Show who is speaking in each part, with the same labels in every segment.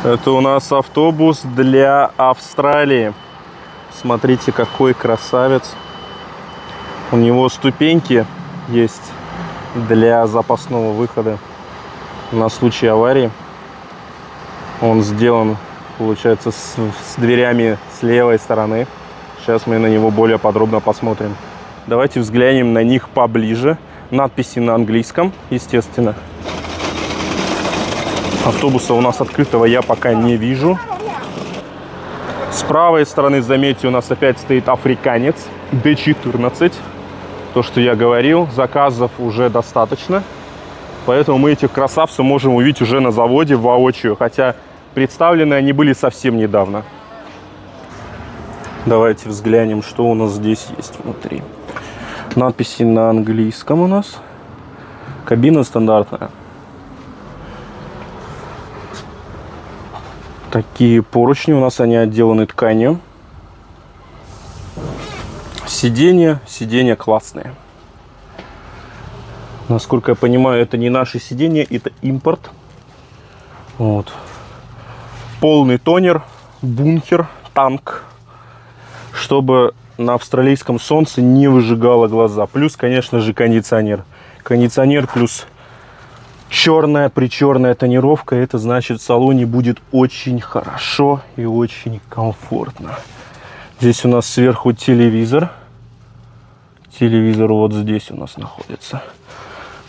Speaker 1: Это у нас автобус для Австралии. Смотрите, какой красавец. У него ступеньки есть для запасного выхода на случай аварии. Он сделан, получается, с дверями с левой стороны. Сейчас мы на него более подробно посмотрим. Давайте взглянем на них поближе. Надписи на английском, естественно. Автобуса у нас открытого я пока не вижу. С правой стороны, заметьте, у нас опять стоит африканец D14. То, что я говорил, заказов уже достаточно. Поэтому мы этих красавцев можем увидеть уже на заводе воочию. Хотя представлены они были совсем недавно. Давайте взглянем, что у нас здесь есть внутри. Надписи на английском у нас. Кабина стандартная. Такие поручни у нас, они отделаны тканью. Сиденья классные. Насколько я понимаю, это не наши сиденья, это импорт. Вот. Полный тонер, бункер, танк, чтобы на австралийском солнце не выжигало глаза. Плюс, конечно же, кондиционер. Кондиционер плюс черная-причерная тонировка. Это значит, в салоне будет очень хорошо и очень комфортно. Здесь у нас сверху телевизор. Телевизор вот здесь у нас находится.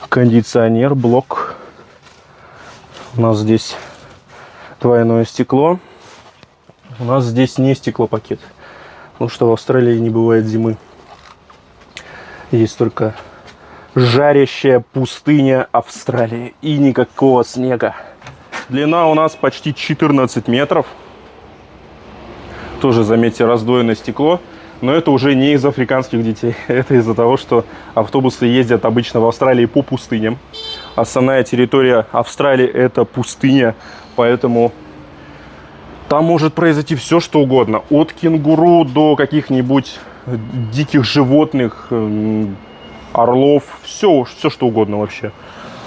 Speaker 1: Кондиционер, блок. У нас здесь двойное стекло. У нас здесь не стеклопакет. Потому что в Австралии не бывает зимы. Есть только жарящая пустыня Австралии и никакого снега. Длина у нас почти 14 метров. Тоже, заметьте, раздвоенное стекло. Но это уже не из африканских детей. Это из-за того, что автобусы ездят обычно в Австралии по пустыням. Основная территория Австралии — это пустыня. Поэтому там может произойти все, что угодно. От кенгуру до каких-нибудь диких животных, орлов, все, что угодно вообще.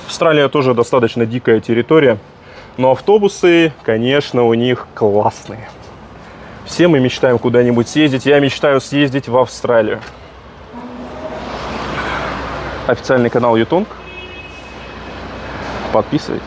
Speaker 1: Австралия тоже достаточно дикая территория, но автобусы, конечно, у них классные. Все мы мечтаем куда-нибудь съездить. Я мечтаю съездить в Австралию. Официальный канал Ютонг. Подписывайтесь.